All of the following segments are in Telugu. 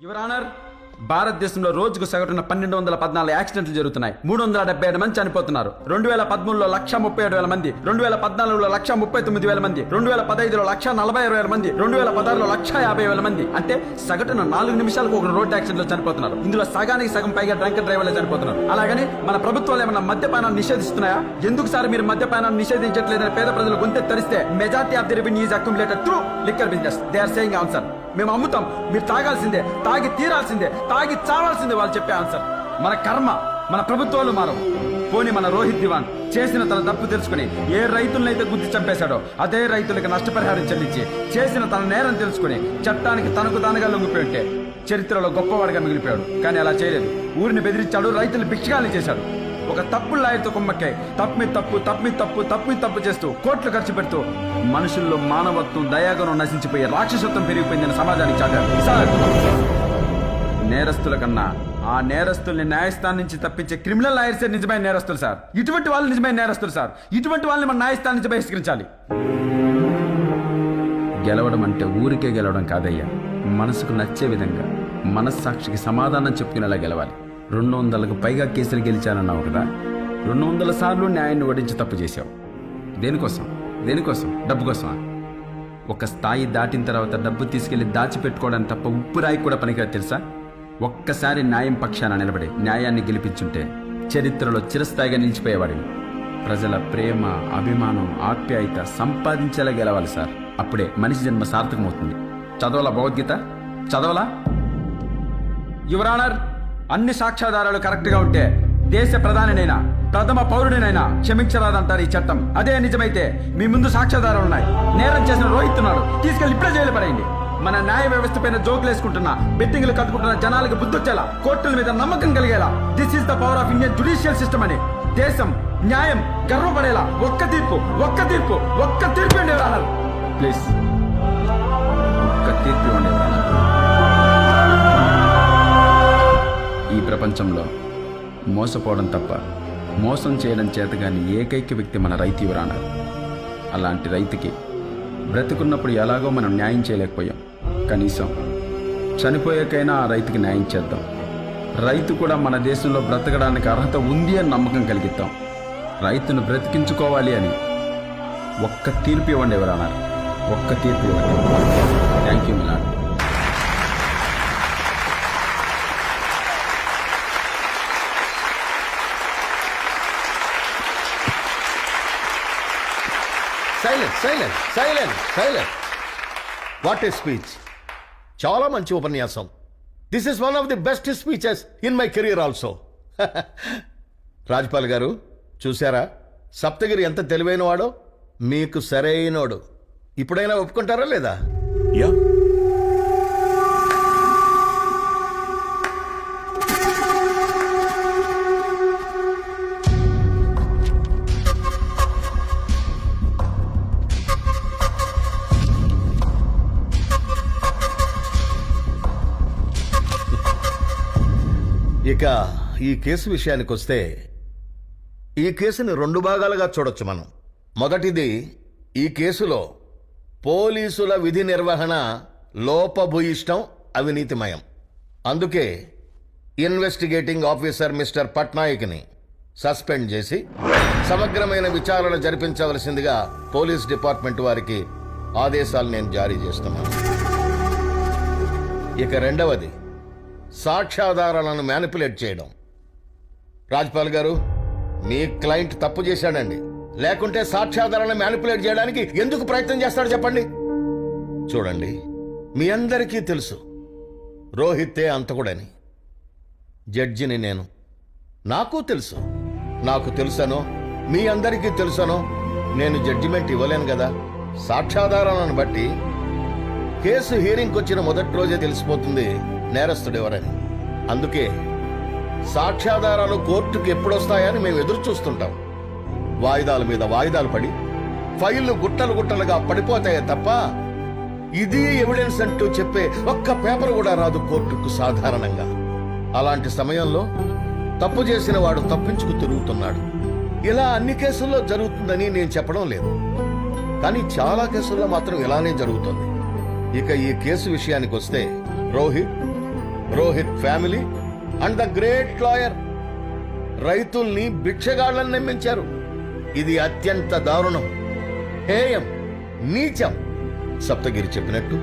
యువర్ ఆనర్, భారతదేశంలో రోజుకు సగటున 1214 యాక్సిడెంట్లు జరుగుతున్నాయి. 377 మంది చనిపోతున్నారు. 2013లో 137,000 మంది, 2014లో 139,000 మంది, 2015లో 140,000 మంది, 2016లో 150,000 మంది. అంటే సగటున 4 నిమిషాలకు ఒక రోడ్ యాక్సిడెంట్ లో చనిపోతున్నారు. ఇందులో సగానికి సగం పైగా డ్రంక్ డ్రైవర్లే చనిపోతున్నారు. అలాగని మన ప్రభుత్వాలు ఏమైనా మద్యపానాన్ని నిషేధిస్తున్నాయా? ఎందుకు సార్ మీరు మద్యపానాన్ని నిషేధించట్లేదని పేద ప్రజలు గొంతెత్తి తెరిస్తే majority of the revenue is accumulated through liquor business. They are saying answer. మేము అమ్ముతాం, మీరు తాగాల్సిందే, తాగి తీరాల్సిందే, తాగి చావాల్సిందే వాళ్ళు చెప్పే ఆన్సర్. మన కర్మ, మన ప్రభుత్వాలు మారవు. పోనీ మన రోహిత్ దివాన్ చేసిన తన తప్పు తెలుసుకుని ఏ రైతులనైతే గుద్ది చంపేశాడో అదే రైతులకు నష్టపరిహారం చెల్లించి చేసిన తన నేరం తెలుసుకుని చట్టానికి తనకు తానుగా లొంగిపోయి ఉంటే చరిత్రలో గొప్పవాడిగా మిగిలిపోయాడు. కానీ అలా చేయలేదు. ఊరిని బెదిరించాడు, రైతులు భిక్షగాల్ని చేశాడు. ఒక తప్పు లాయర్తో కుమ్మక్కై తప్పు చేస్తూ కోట్లు ఖర్చు పెడుతూ మనుషుల్లో మానవత్వం, దయాగుణం నశించిపోయి రాక్షసత్వం పెరిగిపోయిందని సమాజానికి చాటారు. సార్, నేరస్తుల కన్నా ఆ నేరస్తుల్ని న్యాయస్థానం నుంచి తప్పించే క్రిమినల్ లాయర్సే నిజమైన నేరస్తులు సార్. ఇటువంటి వాళ్ళు నిజమైన నేరస్తులు సార్. ఇటువంటి వాళ్ళని మన న్యాయస్థానం నుంచి బహిష్కరించాలి. గెలవడం అంటే ఊరికే గెలవడం కాదయ్యా, మనసుకు నచ్చే విధంగా మనస్సాక్షికి సమాధానం చెప్పుకునేలా గెలవాలి. 200కు పైగా కేసులు గెలిచానన్నావు కదా, 200 సార్లు న్యాయాన్ని ఓడించి తప్పు చేశావు. దేనికోసం? డబ్బు కోసమా? ఒక స్థాయి దాటిన తర్వాత డబ్బు తీసుకెళ్లి దాచిపెట్టుకోవడానికి తప్ప ఉప్పు రాయి కూడా పనికిరా తెలుసా? ఒక్కసారి న్యాయం పక్షాన నిలబడి న్యాయాన్ని గెలిపించుంటే చరిత్రలో చిరస్థాయిగా నిలిచిపోయేవాడిని. ప్రజల ప్రేమ, అభిమానం, ఆప్యాయత సంపాదించేలా గెలవాలి సార్. అప్పుడే మనిషి జన్మ సార్థకమవుతుంది. చదవాలా భగవద్గీత? చదవాలా? యువర్ ఆనర్, అన్ని సాక్ష్యాధారాలు కరెక్ట్ గా ఉంటే దేశ ప్రధానినైనా ప్రథమ పౌరుడినైనా క్షమించరాదంటారు ఈ చట్టం. అదే నిజమైతే మీ ముందు సాక్ష్యాధారాలు ఉన్నాయి. నేరం చేసిన రోహిత్ ఉన్నాడు, తీసుకెళ్లి ఇప్పుడే జైలు పడేయండి. మన న్యాయ వ్యవస్థ పైన జోకులు వేసుకుంటున్నా, బెట్టింగ్లు కట్టుకుంటున్న జనాలకు బుద్ధొచ్చేలా, కోర్టుల మీద నమ్మకం కలిగేలా this is the power of Indian judicial system అని దేశం, న్యాయం గర్వపడేలా ఒక్క తీర్పు ఇవ్వండి అన్నారు. ప్లీజ్ ఒక్క తీర్పు ఇవ్వండి. ఈ ప్రపంచంలో మోసపోవడం తప్ప మోసం చేయడం చేతగాని ఏకైక వ్యక్తి మన రైతు యువరానర్. అలాంటి రైతుకి బ్రతుకున్నప్పుడు ఎలాగో మనం న్యాయం చేయలేకపోయాం. కనీసం చనిపోయాకైనా ఆ రైతుకి న్యాయం చేద్దాం. రైతు కూడా మన దేశంలో బ్రతకడానికి అర్హత ఉంది అని నమ్మకం కలిగిద్దాం. రైతును బ్రతికించుకోవాలి అని ఒక్క తీర్పు ఇవ్వండి యువరానర్, ఒక్క తీర్పు ఇవ్వండి. Thank you my lord. Silent. What a speech! చాలా మంచి ఉపన్యాసం. This is one of the best speeches in my career also. Rajpal గారు చూసారా, సప్తగిరి ఎంత తెలివైన వాడో, మీకు సరైనోడు. ఇప్పుడైనా ఒప్పుకుంటారా లేదా? యా. ఇక ఈ కేసు విషయానికి వస్తే, ఈ కేసుని 2 భాగాలుగా చూడొచ్చు మనం. మొదటిది, ఈ కేసులో పోలీసుల విధి నిర్వహణ లోపభూయిష్టం, అవినీతిమయం. అందుకే ఇన్వెస్టిగేటింగ్ ఆఫీసర్ మిస్టర్ పట్నాయక్ని సస్పెండ్ చేసి సమగ్రమైన విచారణ జరిపించవలసిందిగా పోలీస్ డిపార్ట్మెంట్ వారికి ఆదేశాలు నేను జారీ చేస్తున్నాను. ఇక రెండవది, సాక్ష్యాధారాలను మ్యానిపులేట్ చేయడం. రాజ్పాల్ గారు, మీ క్లయింట్ తప్పు చేశాడండి, లేకుంటే సాక్ష్యాధారాలను మ్యానిపులేట్ చేయడానికి ఎందుకు ప్రయత్నం చేస్తాడు చెప్పండి? చూడండి, మీ అందరికీ తెలుసు రోహితే అంతకుడని. జడ్జిని నేను. నాకు తెలుసనో మీ అందరికీ తెలుసనో నేను జడ్జిమెంట్ ఇవ్వలేను కదా. సాక్ష్యాధారాలను బట్టి కేసు హియరింగ్కి వచ్చిన మొదటి రోజే తెలిసిపోతుంది నేరస్తుడు ఎవరని. అందుకే సాక్ష్యాధారాలు కోర్టుకు ఎప్పుడొస్తాయని మేము ఎదురు చూస్తుంటాం. వాయిదాల మీద వాయిదాలు పడి ఫైళ్లు గుట్టలుగా పడిపోతాయే తప్ప ఇది ఎవిడెన్స్ అంటూ చెప్పే ఒక్క పేపర్ కూడా రాదు కోర్టుకు సాధారణంగా. అలాంటి సమయంలో తప్పు చేసిన వాడు తప్పించుకు తిరుగుతున్నాడు. ఇలా అన్ని కేసుల్లో జరుగుతుందని నేను చెప్పడం లేదు, కానీ చాలా కేసుల్లో మాత్రం ఇలానే జరుగుతుంది. ఇక ఈ కేసు విషయానికి వస్తే, Rohit Rohit family and the great lawyer రైతుల్ని భిక్షగాళ్లను నియమించారు. ఇది అత్యంత దారుణం, హేయం, నీచం. సప్తగిరి చెప్పినట్టు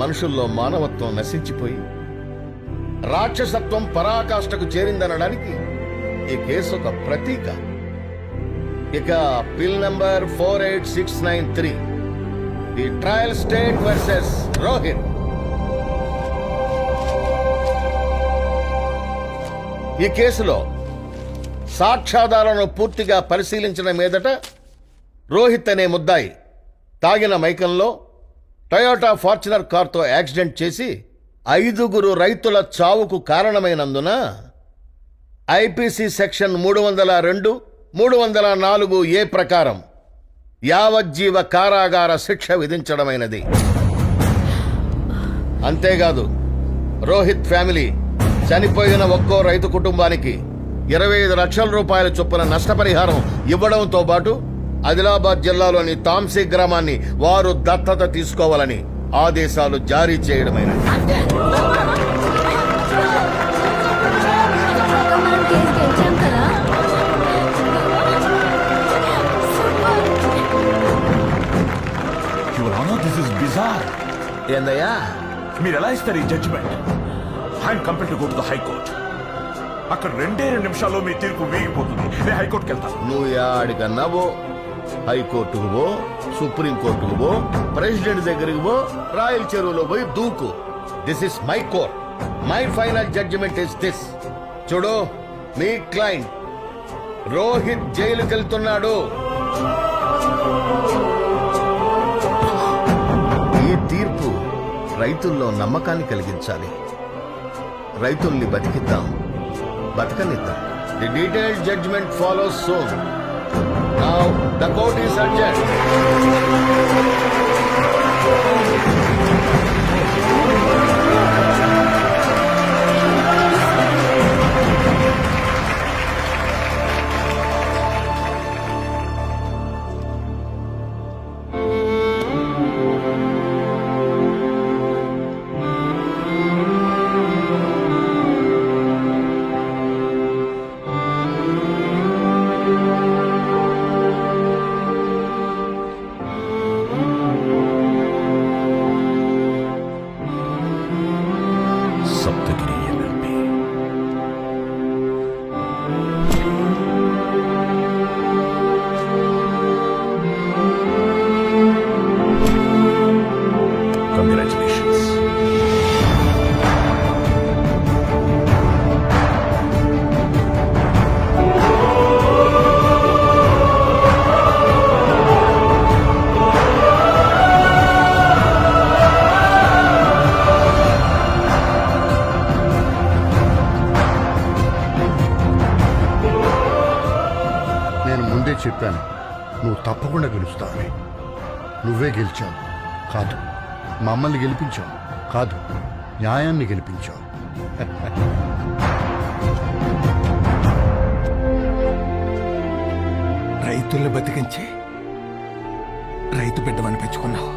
మనుషుల్లో మానవత్వం నశించిపోయి రాక్షసత్వం పరాకాష్ఠకు చేరిందనడానికి ఈ కేసు ఒక ప్రతీక. ఇక పిల్ number 48693, the trial state versus Rohit. ఈ కేసులో సాక్ష్యాధారాలను పూర్తిగా పరిశీలించిన మీదట రోహిత్ అనే ముద్దాయి తాగిన మైకంలో టయోటా ఫార్చునర్ కారుతో యాక్సిడెంట్ చేసి 5 రైతుల చావుకు కారణమైనందున ఐపీసీ సెక్షన్ 302, 304A ప్రకారం యావజ్జీవ కారాగార శిక్ష విధించడమైనది. అంతేకాదు రోహిత్ ఫ్యామిలీ చనిపోయిన ఒక్కో రైతు కుటుంబానికి 25 లక్షల రూపాయల చొప్పున నష్టపరిహారం ఇవ్వడంతో పాటు ఆదిలాబాద్ జిల్లాలోని తాంసీ గ్రామాన్ని వారు దత్తత తీసుకోవాలని ఆదేశాలు జారీ చేయడమైనది. Your honour, this is bizarre. ఏందయ్యా మీరు ఎలా ఇస్తారు ఈ judgement? I'm compel to go to the high court. అక్కడ 2 నిమిషాల్లో మీ తీర్పు వీగిపోతుంది. నేను హైకోర్టుకి వెళ్తాను. నువ్వు యాడికన్నా పో, హైకోర్టుకు పో, సుప్రీంకోర్టుకు పో, ప్రెసిడెంట్ దగ్గరికి పో, రాయల్ చెరువులో పోయి దూకు. This is my court. My final judgement is this. చూడు, మీ క్లయింట్ రోహిత్ జైలుకి వెళ్తున్నాడు. ఈ తీర్పు రైతుల్లో నమ్మకాన్ని కలిగించాలి. రైతుల్ని బతికిద్దాం, బతకనిద్దాం. The detailed judgement follows soon. Now the court is adjourned. Saptagiri LLP. Congratulations. నేను ముందే చెప్పాను, నువ్వు తప్పకుండా గెలుస్తావని. నువ్వే గెలిచావు కాదు, మమ్మల్ని గెలిపించావు కాదు, న్యాయాన్ని గెలిపించావు. రైతుల్ని బతికించి రైతు బిడ్డమని పెంచుకున్నావు.